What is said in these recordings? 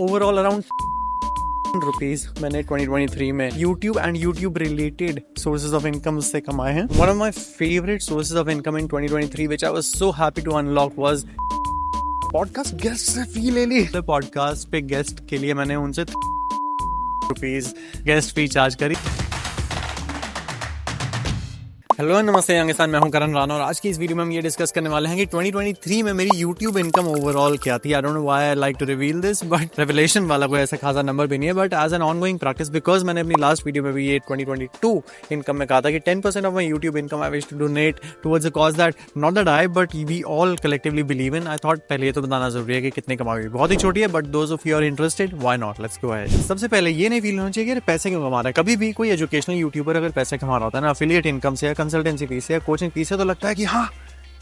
Overall around rupees मैंने 2023 में YouTube and YouTube related sources of income से कमाए हैं। One of my favourite sources of income in 2023 which I was so happy to unlock was podcast guest से fee ले ली। Podcast पे guest के लिए मैंने उनसे रुपीज गेस्ट फी चार्ज करी। हेलो नमस्ते यंग मैं हूं करण राणा और आज की इस वीडियो में हम ये डिस्कस करने वाले हैं कि 2023 में मेरी YouTube इनकम ओवरऑल क्या थी। I don't know why I like to reveal this, but revelation वाला कोई ऐसा खासा नंबर भी नहीं है, but as an ongoing practice, because मैंने अपनी लास्ट वीडियो में भी ये 2022 इनकम में कहा था कि 10% of my YouTube income I wish to donate towards a cause that not that I but we all collectively believe in. I thought पहले ये तो बताना जरूरी है कि कितने कमाई। बहुत ही छोटी है, but those of you are interested why not, let's go ahead. सबसे पहले ये नहीं फील होना चाहिए कि पैसे क्यों कमा रहा है। कभी भी कोई एजुकेशनल यूट्यूबर अगर पैसे कमा रहा होता है ना, एफिलिएट इनकम से या कंसल्टेंसी फीस से या कोचिंग फीस से, तो लगता है कि हाँ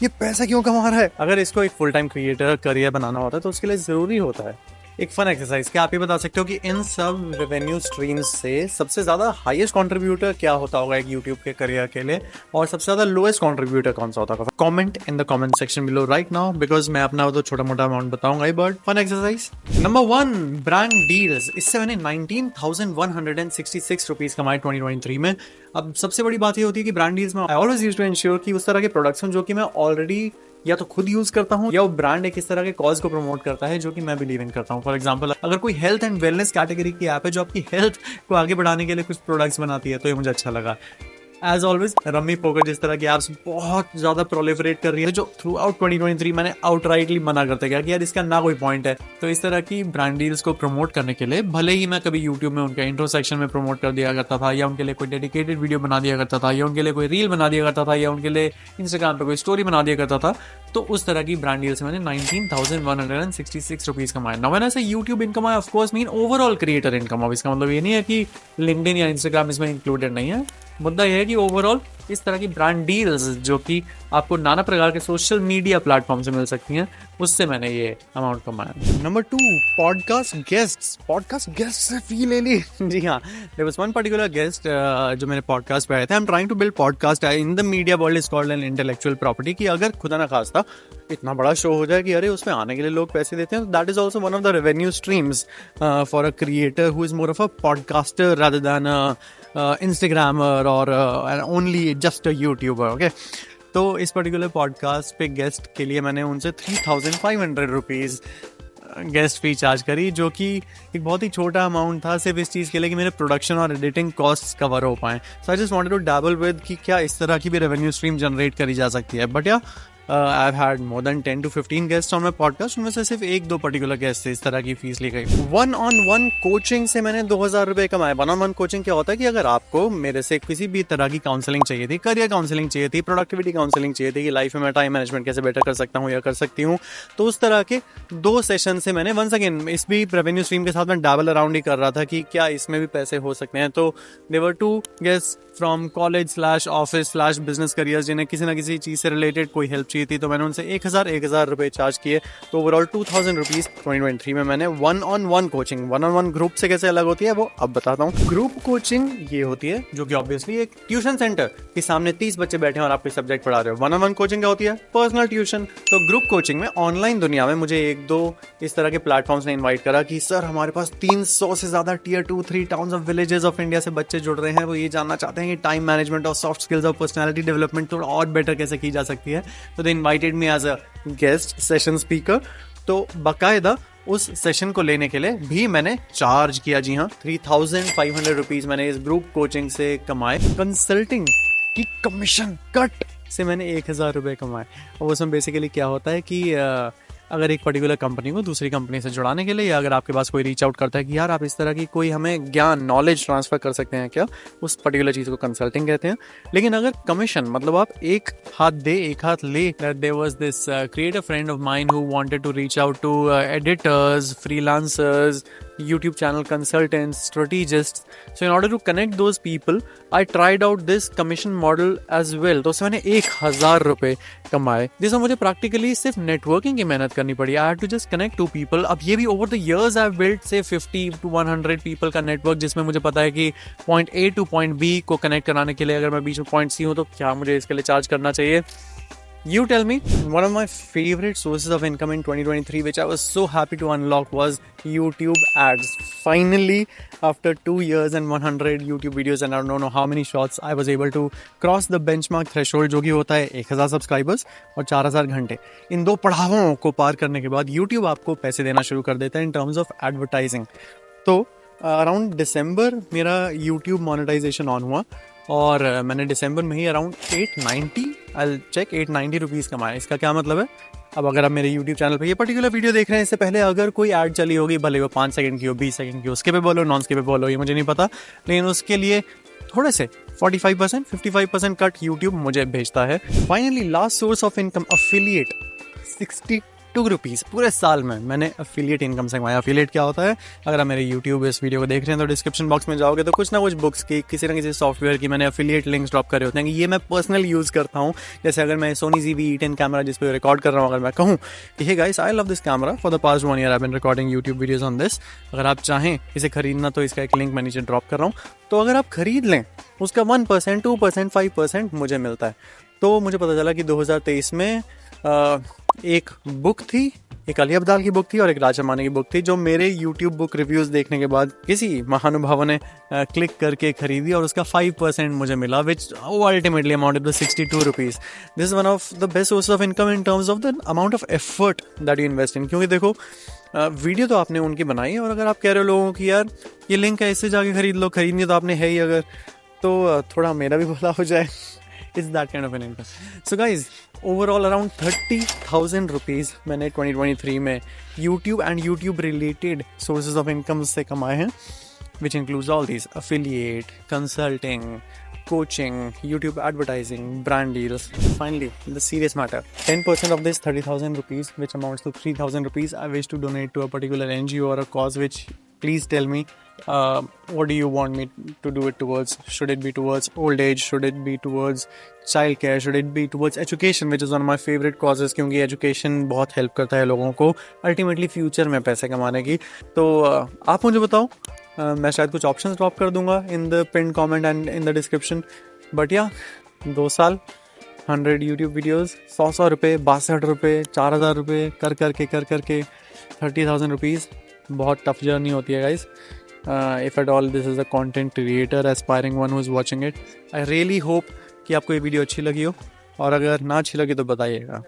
ये पैसा क्यों कमा रहा है। अगर इसको एक फुल टाइम क्रिएटर करियर बनाना होता है तो उसके लिए जरूरी होता है एक फन एक्सरसाइज। क्या आप ये बता सकते हो कि इन सब रेवेन्यू स्ट्रीम्स से सबसे ज्यादा हाईएस्ट कंट्रीब्यूटर क्या होता होगा एक यूट्यूब के करियर के लिए, और सबसे ज्यादा लोएस्ट कंट्रीब्यूटर कौन सा होता होगा? Comment in the comment section below right now, because मैं अपना तो छोटा मोटा अमाउंट बताऊंगा ही, but fun exercise. Number 1, brand deals. इससे मैंने 19,166 रुपीज कमाए 2023 में। अब सबसे बड़ी बात ये होती है कि ब्रांड डील्स में I always use to ensure कि उस तरह के प्रोडक्ट्स जो कि मैं ऑलरेडी या तो खुद यूज करता हूँ या वो ब्रांड एक इस तरह के कॉज को प्रमोट करता है जो कि मैं बिलीव इन करता हूँ। फॉर एग्जांपल, अगर कोई हेल्थ एंड वेलनेस कैटेगरी की ऐप है जो आपकी हेल्थ को आगे बढ़ाने के लिए कुछ प्रोडक्ट्स बनाती है, तो ये मुझे अच्छा लगा। एज ऑलवेज रम्मी पोकर जिस तरह की एप्स बहुत ज्यादा प्रोलिफरेट कर रही है, जो थ्रू आउट 2023 मैंने आउटराइटली मना करते गया कि यार इसका ना कोई पॉइंट है। तो इस तरह की ब्रांड डील्स को प्रमोट करने के लिए भले ही मैं कभी यूट्यूब में उनके इंट्रो सेक्शन में प्रमोट कर दिया करता था, या उनके लिए कोई डेडिकेटेड वीडियो बना दिया करता था, या उनके लिए कोई रील बना दिया करता था, या उनके लिए इंस्टाग्राम पर कोई स्टोरी बना दिया करता था, तो उस तरह की ब्रांड डील से मैंने 19,166 रुपीज कमाए। नाउ व्हेन आई से YouTube income I of course mean overall creator income. अब इसका मतलब ये नहीं है कि लिंक्डइन या इंस्टाग्राम इसमें इंक्लूडेड नहीं है। मुद्दा यह है कि ओवरऑल इस तरह की ब्रांड डील्स जो कि आपको नाना प्रकार के सोशल मीडिया प्लेटफॉर्म से मिल सकती हैं, उससे मैंने ये अमाउंट कमाया। नंबर 2, पॉडकास्ट गेस्ट से फी ले ली। जी हाँ, there was one particular guest जो मेरे पॉडकास्ट पे आए थे। I am trying to build podcast in the media world is called an intellectual property, कि अगर खुदा ना खास्ता इतना बड़ा शो हो जाए कि अरे उसमें आने के लिए लोग पैसे देते हैं, that is also one of the revenue streams for a creator who is more of a podcaster rather than Instagrammer और only just a YouTuber. Okay, तो इस पर्टिकुलर पॉडकास्ट पे गेस्ट के लिए मैंने उनसे 3,500 रुपीज़ गेस्ट फी चार्ज करी, जो कि एक बहुत ही छोटा अमाउंट था सिर्फ इस चीज़ के लिए कि मेरे प्रोडक्शन और एडिटिंग कॉस्ट्स कवर हो पाएँ। So I just wanted to dabble with कि क्या इस तरह की भी रेवेन्यू स्ट्रीम जनरेट करी जा सकती है। बट या I've had more than 10 to 15 guests on my podcast, उनमें से सिर्फ 1-2 पर्टिकुलर गेस्ट से इस तरह की फीस ली गई। 1-on-1 कोचिंग से मैंने 2,000 रुपए कमाए। 1-on-1 कोचिंग क्या होता है कि अगर आपको मेरे से किसी भी तरह की काउंसलिंग चाहिए थी, करियर काउंसलिंग चाहिए थी, प्रोडक्टिविटी काउंसलिंग चाहिए थी कि लाइफ में मैं टाइम मैनेजमेंट कैसे बेटर कर सकता हूँ या कर सकती हूँ, तो उस तरह के 2 सेशन से मैंने वंस अगेन इस भी रेवेन्यू स्ट्रीम के साथ मैं डबल अराउंड ही कर रहा था कि क्या इसमें भी पैसे हो सकते हैं। तो there were 2 guest from college office business careers जिन्हें किसी ना किसी चीज़ से रिलेटेड कोई हेल्प चाहिए थी, तो मैंने उनसे 1,000 रुपए चार्ज किए। तो ओवरऑल 2,000 रुपीज़ 2023 में मैंने 1-on-1 कोचिंग। 1-on-1 ग्रुप से कैसे अलग होती है वो अब बताता हूँ। ग्रुप कोचिंग ये होती है जो कि ऑब्वियसली एक ट्यूशन सेंटर के सामने 30 बच्चे बैठे हैं और आप कोई सब्जेक्ट पढ़ा रहे हो। 1-on-1 कोचिंग क्या होती है? Personal tuition. तो ग्रुप कोचिंग में ऑनलाइन दुनिया में मुझे 1-2 इस तरह के प्लेटफॉर्म्स ने इन्वाइट करा कि सर हमारे पास 300 से ज़्यादा Tier 2-3 towns of villages of India से बच्चे जुड़ रहे हैं। वो ये जानना चाहते हैं कि टाइम मैनेजमेंट और सॉफ्ट स्किल्स और पर्सनैलिटी डेवलपमेंट थोड़ा और बेटर कैसे की जा सकती है। तो they invited me as a guest session speaker. तो बाकायदा उस सेशन को लेने के लिए भी मैंने चार्ज किया। जी हाँ, 3,500 रुपीज़ मैंने इस ग्रुप कोचिंग से कमाए। कंसल्टिंग की कमीशन कट से मैंने 1,000 रुपये कमाए। और उसमें बेसिकली क्या होता है कि अगर एक पर्टिकुलर कंपनी को दूसरी कंपनी से जुड़ाने के लिए, या अगर आपके पास कोई रीच आउट करता है कि यार आप इस तरह की कोई हमें ज्ञान नॉलेज ट्रांसफ़र कर सकते हैं क्या, उस पर्टिकुलर चीज़ को कंसल्टिंग कहते हैं। लेकिन अगर कमीशन मतलब आप एक हाथ दे एक हाथ ले, there was this creative friend of mine who wanted to reach out to editors, freelancers, YouTube channel consultants, strategists. So in order to connect those people, I tried out this commission model as well. तो उससे मैंने 1,000 रुपये कमाए, जिसमें मुझे practically सिर्फ networking की मेहनत करनी पड़ी। I had to just connect to people. अब ये भी over the years I've built say 50 to 100 people का नेटवर्क, जिसमें मुझे पता है कि point A to point B को कनेक्ट कराने के लिए अगर मैं बीच में पॉइंट C हूँ तो क्या मुझे इसके लिए चार्ज करना चाहिए। You tell me. One of my favorite sources of income in 2023, which I was so happy to unlock, was YouTube ads. Finally, after 2 years and 100 YouTube videos and I don't know how many shots, I was able to cross the benchmark threshold, जो कि होता है 1000 subscribers और 4000 घंटे. इन दो पड़ावों को पार करने के बाद YouTube आपको पैसे देना शुरू कर देता है इन टर्म्स ऑफ एडवर्टाइजिंग. तो अराउंड दिसंबर मेरा YouTube मोनेटाइजेशन ऑन हुआ और मैंने दिसंबर में ही अराउंड 890 आई चेक 890 रुपीज़ कमाया. इसका क्या मतलब है? अब अगर आप मेरे YouTube चैनल पे ये पर्टिकुलर वीडियो देख रहे हैं, इससे पहले अगर कोई ऐड चली होगी, भले वो 5 सेकंड की हो, 20 सेकंड की हो, स्किपेबल हो, नॉन स्किपेबल हो, ये मुझे नहीं पता, लेकिन उसके लिए थोड़े से 45% 55% कट YouTube मुझे भेजता है. Finally last source of income, affiliate. 62 rupees पूरे साल में मैंने अफिलिएट इनकम से कमाया. अफिलिएट क्या होता है? अगर आप मेरे YouTube इस वीडियो को देख रहे हैं तो डिस्क्रिप्शन बॉक्स में जाओगे तो कुछ ना कुछ बुक्स की, किसी ना किसी सॉफ्टवेयर की मैंने अफिलिएट लिंक्स ड्रॉप करे होते हैं. ये मैं पर्सनल यूज़ करता हूँ. जैसे अगर मैं सोनी ZV-E10 कैमरा जिस पे रिकॉर्ड कर रहा हूँ, अगर मैं कहूँ कि hey guys I love this camera, for the past 1 year I been recording YouTube videos on this, अगर आप चाहें इसे खरीदना तो इसका एक लिंक मैं नीचे ड्रॉप कर रहा हूँ. तो अगर आप खरीद लें उसका 1%, 2%, 5% मुझे मिलता है. तो मुझे पता चला कि 2023 में एक बुक थी, एक अली अब्दाल की बुक थी और एक राजा माने की बुक थी, जो मेरे YouTube बुक रिव्यूज़ देखने के बाद किसी महानुभाव ने क्लिक करके खरीदी और उसका 5% मुझे मिला, which ultimately amounted to 62 rupees. This is one of the best source of income in terms of the amount of effort that you invest in. क्योंकि देखो वीडियो तो आपने उनकी बनाई और अगर आप कह रहे हो लोगों की यार ये लिंक है इससे जाके खरीद लो, खरीदनी तो आपने है ही अगर, तो थोड़ा मेरा भी भला हो जाए. It's that kind of an income. So guys, overall around 30,000 rupees मैंने 2023 में YouTube and YouTube related sources of income से कमाए हैं, which includes all these: affiliate, consulting, coaching, YouTube advertising, brand deals. Finally, the serious matter: 10% of this 30,000 rupees, which amounts to 3,000 rupees, I wish to donate to a particular NGO or a cause. Which, please tell me, what do you want me to do it towards? Should it be towards old age? Should it be towards child care? Should it be towards education, which is one of my favorite causes, क्योंकि education बहुत help करता है लोगों को ultimately future में पैसे कमाने की. तो आप मुझे बताओ, मैं शायद कुछ options drop कर दूंगा in the pinned comment and in the description. But yeah, 2 साल 100 YouTube videos, 100 रुपये, 62 रुपये, 4,000 रुपये कर करके 30,000 रुपीज़. बहुत टफ जर्नी होती है guys. If at all this is a content creator aspiring one who is watching it, I really hope कि आपको ये वीडियो अच्छी लगी हो, और अगर ना अच्छी लगी तो बताइएगा.